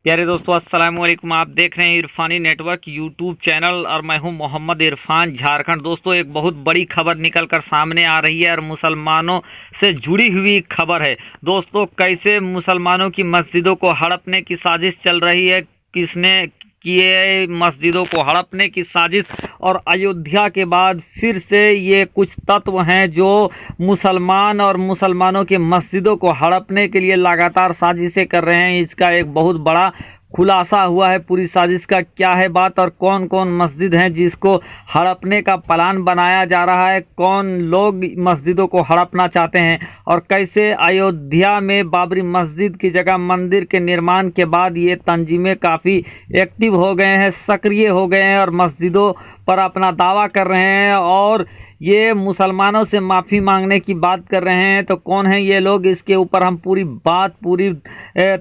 प्यारे दोस्तों, अस्सलाम वालेकुम। आप देख रहे हैं इरफानी नेटवर्क यूट्यूब चैनल और मैं हूं मोहम्मद इरफान, झारखंड। दोस्तों, एक बहुत बड़ी खबर निकल कर सामने आ रही है और मुसलमानों से जुड़ी हुई खबर है। दोस्तों, कैसे मुसलमानों की मस्जिदों को हड़पने की साजिश चल रही है, किसने किए मस्जिदों को हड़पने की साजिश। और अयोध्या के बाद फिर से ये कुछ तत्व हैं जो मुसलमान और मुसलमानों की मस्जिदों को हड़पने के लिए लगातार साजिशें कर रहे हैं। इसका एक बहुत बड़ा खुलासा हुआ है। पूरी साजिश का क्या है बात और कौन कौन मस्जिद हैं जिसको हड़पने का प्लान बनाया जा रहा है, कौन लोग मस्जिदों को हड़पना चाहते हैं और कैसे अयोध्या में बाबरी मस्जिद की जगह मंदिर के निर्माण के बाद ये तंजीमें काफ़ी एक्टिव हो गए हैं, सक्रिय हो गए हैं और मस्जिदों पर अपना दावा कर रहे हैं और ये मुसलमानों से माफ़ी मांगने की बात कर रहे हैं। तो कौन है ये लोग, इसके ऊपर हम पूरी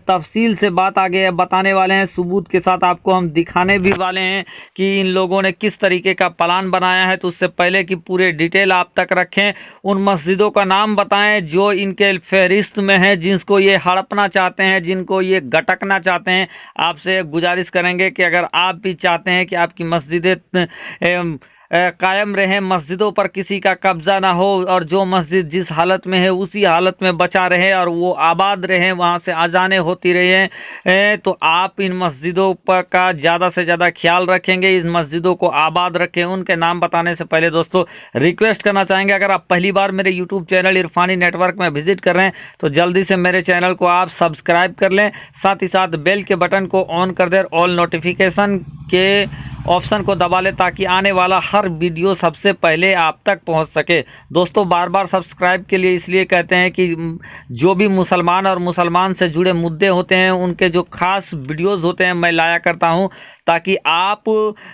तफसील से बात आगे बताने वाले हैं। सबूत के साथ आपको हम दिखाने भी वाले हैं कि इन लोगों ने किस तरीके का प्लान बनाया है। तो उससे पहले कि पूरे डिटेल आप तक रखें, उन मस्जिदों का नाम बताएं जो इनके फहरिस्त में है, जिसको ये हड़पना चाहते हैं, जिनको ये गटकना चाहते हैं। आपसे गुजारिश करेंगे कि अगर आप भी चाहते हैं कि आपकी मस्जिदें कायम रहे, मस्जिदों पर किसी का कब्जा ना हो और जो मस्जिद जिस हालत में है उसी हालत में बचा रहे और वो आबाद रहे, वहाँ से आजाने होती रहे, तो आप इन मस्जिदों पर का ज़्यादा से ज़्यादा ख्याल रखेंगे, इस मस्जिदों को आबाद रखें। उनके नाम बताने से पहले दोस्तों रिक्वेस्ट करना चाहेंगे, अगर आप पहली बार मेरे यूट्यूब चैनल इरफानी नेटवर्क में विजिट कर रहे हैं तो जल्दी से मेरे चैनल को आप सब्सक्राइब कर लें, साथ ही साथ बेल के बटन को ऑन कर दें, ऑल नोटिफिकेशन के ऑप्शन को दबा लें ताकि आने वाला हर वीडियो सबसे पहले आप तक पहुंच सके। दोस्तों, बार बार सब्सक्राइब के लिए इसलिए कहते हैं कि जो भी मुसलमान और मुसलमान से जुड़े मुद्दे होते हैं उनके जो खास वीडियोस होते हैं मैं लाया करता हूं, ताकि आप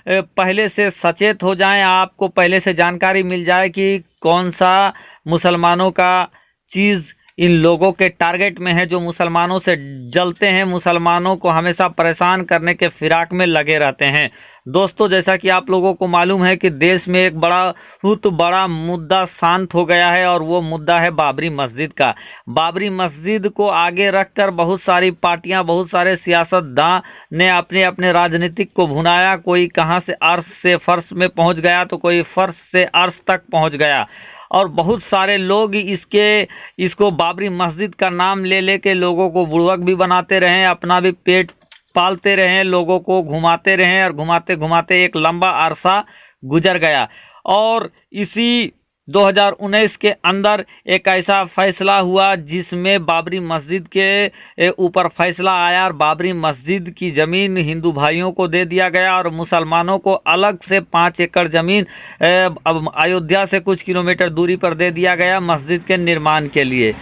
पहले से सचेत हो जाएं, आपको पहले से जानकारी मिल जाए कि कौन सा मुसलमानों का चीज़ इन लोगों के टारगेट में है, जो मुसलमानों से जलते हैं, मुसलमानों को हमेशा परेशान करने के फिराक में लगे रहते हैं। दोस्तों, जैसा कि आप लोगों को मालूम है कि देश में एक बहुत बड़ा मुद्दा शांत हो गया है और वो मुद्दा है बाबरी मस्जिद का। बाबरी मस्जिद को आगे रखकर बहुत सारी पार्टियां, बहुत सारे सियासतदान ने अपने अपने राजनीतिक को भुनाया। कोई कहां से अर्श से फर्श में पहुंच गया तो कोई फर्श से अर्श तक पहुंच गया और बहुत सारे लोग इसको बाबरी मस्जिद का नाम ले लेके लोगों को बुड़वक भी बनाते रहे, अपना भी पेट पालते रहे, लोगों को घुमाते रहे और घुमाते घुमाते एक लंबा अरसा गुजर गया। और इसी 2019 के अंदर एक ऐसा फैसला हुआ जिसमें बाबरी मस्जिद के ऊपर फैसला आया और बाबरी मस्जिद की ज़मीन हिंदू भाइयों को दे दिया गया और मुसलमानों को अलग से 5 एकड़ ज़मीन अयोध्या से कुछ किलोमीटर दूरी पर दे दिया गया मस्जिद के निर्माण के लिए।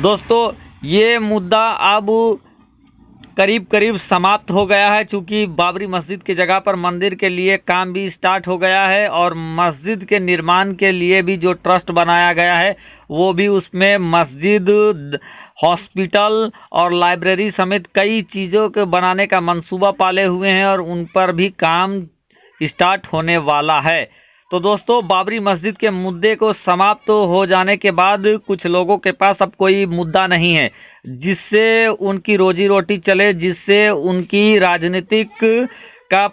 दोस्तों, ये मुद्दा अब करीब करीब समाप्त हो गया है, चूँकि बाबरी मस्जिद की जगह पर मंदिर के लिए काम भी स्टार्ट हो गया है और मस्जिद के निर्माण के लिए भी जो ट्रस्ट बनाया गया है वो भी उसमें मस्जिद, हॉस्पिटल और लाइब्रेरी समेत कई चीज़ों के बनाने का मंसूबा पाले हुए हैं और उन पर भी काम स्टार्ट होने वाला है। तो दोस्तों, बाबरी मस्जिद के मुद्दे को समाप्त हो जाने के बाद कुछ लोगों के पास अब कोई मुद्दा नहीं है जिससे उनकी रोजी रोटी चले, जिससे उनकी राजनीतिक का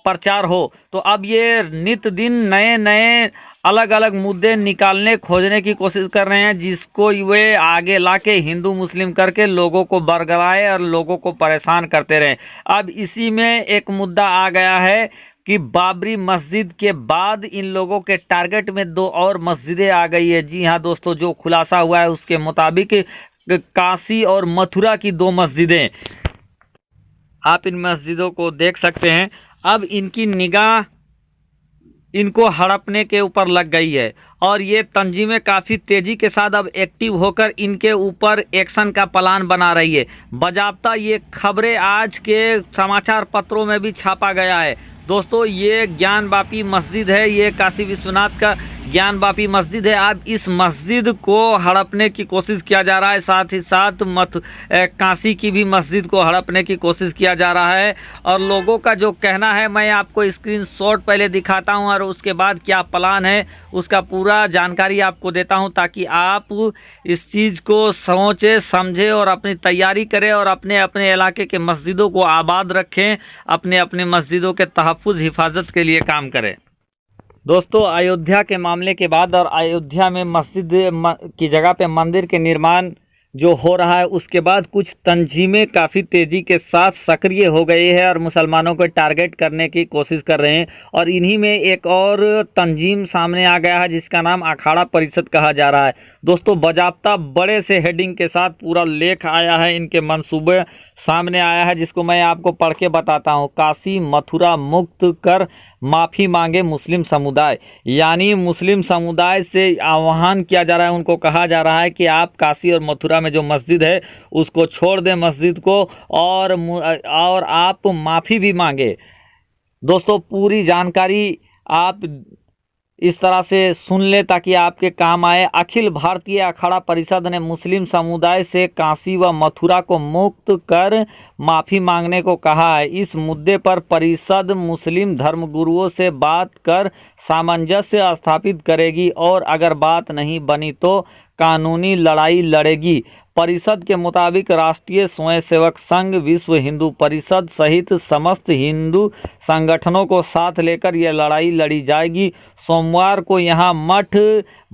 प्रचार हो। तो अब ये नित दिन नए नए अलग अलग मुद्दे निकालने खोजने की कोशिश कर रहे हैं जिसको वे आगे लाके हिंदू मुस्लिम करके लोगों को बरगलाए और लोगों को परेशान करते रहे। अब इसी में एक मुद्दा आ गया है कि बाबरी मस्जिद के बाद इन लोगों के टारगेट में 2 और मस्जिदें आ गई है। जी हाँ दोस्तों, जो खुलासा हुआ है उसके मुताबिक काशी और मथुरा की 2 मस्जिदें, आप इन मस्जिदों को देख सकते हैं। अब इनकी निगाह इनको हड़पने के ऊपर लग गई है और ये तंजीमें काफ़ी तेज़ी के साथ अब एक्टिव होकर इनके ऊपर एक्शन का प्लान बना रही है। बाज़ाब्ता ये खबरें आज के समाचार पत्रों में भी छापा गया है। दोस्तों, ये ज्ञान वापी मस्जिद है, ये काशी विश्वनाथ का ज्ञान वापी मस्जिद है। अब इस मस्जिद को हड़पने की कोशिश किया जा रहा है, साथ ही साथ काशी की भी मस्जिद को हड़पने की कोशिश किया जा रहा है। और लोगों का जो कहना है, मैं आपको स्क्रीनशॉट पहले दिखाता हूं और उसके बाद क्या प्लान है उसका पूरा जानकारी आपको देता हूं, ताकि आप इस चीज़ को सोचें, समझें और अपनी तैयारी करें और अपने अपने इलाके के मस्जिदों को आबाद रखें, अपने अपने मस्जिदों के तहफ़्फ़ुज़ हिफाजत के लिए काम करें। दोस्तों, अयोध्या के मामले के बाद और अयोध्या में मस्जिद की जगह पे मंदिर के निर्माण जो हो रहा है, उसके बाद कुछ तंजीमें काफ़ी तेज़ी के साथ सक्रिय हो गई है और मुसलमानों को टारगेट करने की कोशिश कर रहे हैं। और इन्हीं में एक और तंजीम सामने आ गया है जिसका नाम अखाड़ा परिषद कहा जा रहा है। दोस्तों, बाज़ाब्ता बड़े से हेडिंग के साथ पूरा लेख आया है, इनके मंसूबे सामने आया है, जिसको मैं आपको पढ़ के बताता हूँ। काशी मथुरा मुक्त कर माफ़ी मांगे मुस्लिम समुदाय, यानी मुस्लिम समुदाय से आह्वान किया जा रहा है, उनको कहा जा रहा है कि आप काशी और मथुरा में जो मस्जिद है उसको छोड़ दें मस्जिद को, और आप माफ़ी भी मांगे। दोस्तों, पूरी जानकारी आप इस तरह से सुन ले ताकि आपके काम आए। अखिल भारतीय अखाड़ा परिषद ने मुस्लिम समुदाय से काशी व मथुरा को मुक्त कर माफ़ी मांगने को कहा है। इस मुद्दे पर परिषद मुस्लिम धर्मगुरुओं से बात कर सामंजस्य स्थापित करेगी और अगर बात नहीं बनी तो कानूनी लड़ाई लड़ेगी। परिषद के मुताबिक राष्ट्रीय स्वयंसेवक संघ, विश्व हिंदू परिषद सहित समस्त हिंदू संगठनों को साथ लेकर यह लड़ाई लड़ी जाएगी। सोमवार को यहां मठ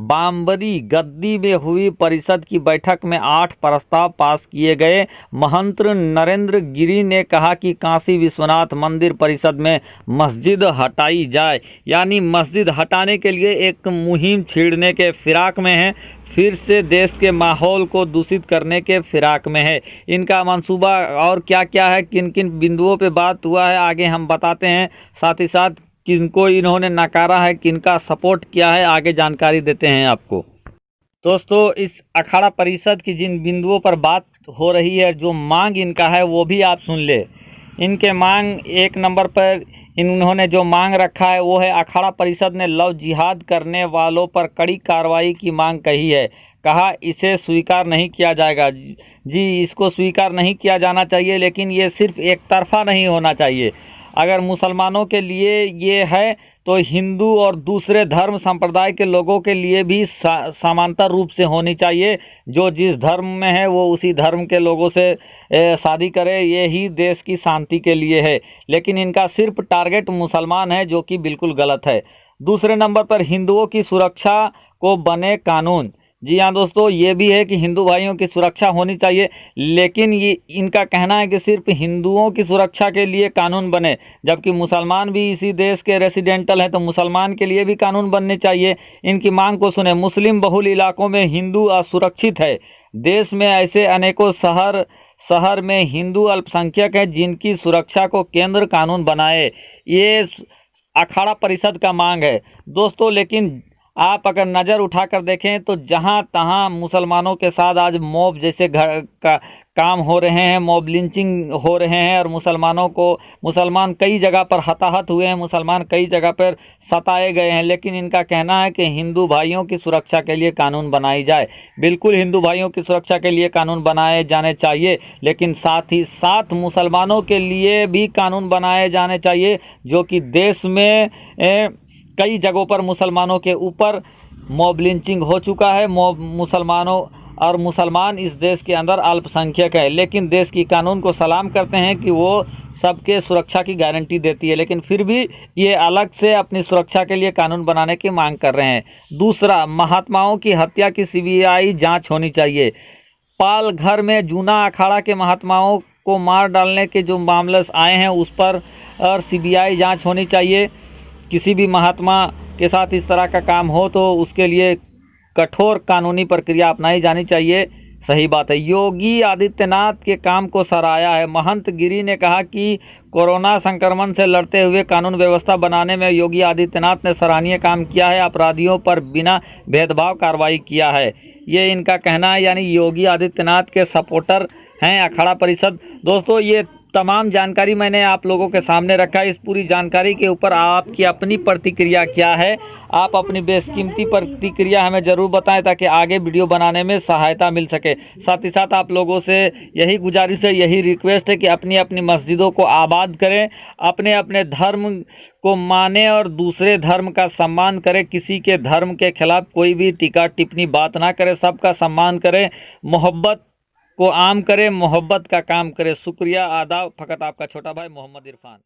बाम्बरी गद्दी में हुई परिषद की बैठक में 8 प्रस्ताव पास किए गए। महंत नरेंद्र गिरी ने कहा कि काशी विश्वनाथ मंदिर परिषद में मस्जिद हटाई जाए, यानी मस्जिद हटाने के लिए एक मुहिम छेड़ने के फिराक में है, फिर से देश के माहौल को दूषित करने के फिराक में है। इनका मंसूबा और क्या क्या है, किन किन बिंदुओं पे बात हुआ है, आगे हम बताते हैं। साथ ही साथ किनको इन्होंने नकारा है, किनका सपोर्ट किया है, आगे जानकारी देते हैं आपको। दोस्तों, इस अखाड़ा परिषद की जिन बिंदुओं पर बात हो रही है, जो मांग इनका है वो भी आप सुन ले। इनके मांग 1 नंबर पर इन्होंने जो मांग रखा है वो है, अखाड़ा परिषद ने लव जिहाद करने वालों पर कड़ी कार्रवाई की मांग कही है। कहा इसे स्वीकार नहीं किया जाएगा। जी, इसको स्वीकार नहीं किया जाना चाहिए, लेकिन ये सिर्फ एक तरफा नहीं होना चाहिए। अगर मुसलमानों के लिए ये है तो हिंदू और दूसरे धर्म संप्रदाय के लोगों के लिए भी समांतर रूप से होनी चाहिए। जो जिस धर्म में है वो उसी धर्म के लोगों से शादी करे, ये ही देश की शांति के लिए है। लेकिन इनका सिर्फ टारगेट मुसलमान है, जो कि बिल्कुल गलत है। दूसरे नंबर पर हिंदुओं की सुरक्षा को बने कानून। जी हाँ दोस्तों, ये भी है कि हिंदू भाइयों की सुरक्षा होनी चाहिए, लेकिन ये इनका कहना है कि सिर्फ हिंदुओं की सुरक्षा के लिए कानून बने, जबकि मुसलमान भी इसी देश के रेसिडेंटल हैं, तो मुसलमान के लिए भी कानून बनने चाहिए। इनकी मांग को सुने। मुस्लिम बहुल इलाकों में हिंदू असुरक्षित है। देश में ऐसे अनेकों शहर में हिंदू अल्पसंख्यक हैं जिनकी सुरक्षा को केंद्र कानून बनाए। ये अखाड़ा परिषद का मांग है दोस्तों। लेकिन आप अगर नज़र उठाकर देखें तो जहां तहां मुसलमानों के साथ आज मॉब जैसे काम हो रहे हैं, मॉब लिंचिंग हो रहे हैं, और मुसलमान कई जगह पर हताहत हुए हैं, मुसलमान कई जगह पर सताए गए हैं। लेकिन इनका कहना है कि हिंदू भाइयों की सुरक्षा के लिए कानून बनाई जाए। बिल्कुल हिंदू भाइयों की सुरक्षा के लिए कानून बनाए जाने चाहिए, लेकिन साथ ही साथ मुसलमानों के लिए भी कानून बनाए जाने चाहिए, जो कि देश में कई जगहों पर मुसलमानों के ऊपर मॉब लिंचिंग हो चुका है। मुसलमान इस देश के अंदर अल्पसंख्यक है, लेकिन देश की कानून को सलाम करते हैं कि वो सबके सुरक्षा की गारंटी देती है, लेकिन फिर भी ये अलग से अपनी सुरक्षा के लिए कानून बनाने की मांग कर रहे हैं। दूसरा, महात्माओं की हत्या की CBI जांच होनी चाहिए। पालघर में जूना अखाड़ा के महात्माओं को मार डालने के जो मामले आए हैं उस पर और CBI जाँच होनी चाहिए। किसी भी महात्मा के साथ इस तरह का काम हो तो उसके लिए कठोर कानूनी प्रक्रिया अपनाई जानी चाहिए। सही बात है। योगी आदित्यनाथ के काम को सराहा है। महंत गिरी ने कहा कि कोरोना संक्रमण से लड़ते हुए कानून व्यवस्था बनाने में योगी आदित्यनाथ ने सराहनीय काम किया है, अपराधियों पर बिना भेदभाव कार्रवाई किया है। ये इनका कहना है, यानी योगी आदित्यनाथ के सपोर्टर हैं अखाड़ा परिषद। दोस्तों, ये तमाम जानकारी मैंने आप लोगों के सामने रखा है। इस पूरी जानकारी के ऊपर आपकी अपनी प्रतिक्रिया क्या है, आप अपनी बेशकीमती प्रतिक्रिया हमें ज़रूर बताएं ताकि आगे वीडियो बनाने में सहायता मिल सके। साथ ही साथ आप लोगों से यही गुजारिश है, यही रिक्वेस्ट है कि अपनी अपनी मस्जिदों को आबाद करें, अपने अपने धर्म को माने और दूसरे धर्म का सम्मान करें। किसी के धर्म के खिलाफ कोई भी टीका टिप्पणी बात ना करें, सबका सम्मान करें, मोहब्बत को आम करें, मोहब्बत का काम करें। शुक्रिया, आदाब। फ़कत आपका छोटा भाई मोहम्मद इरफान।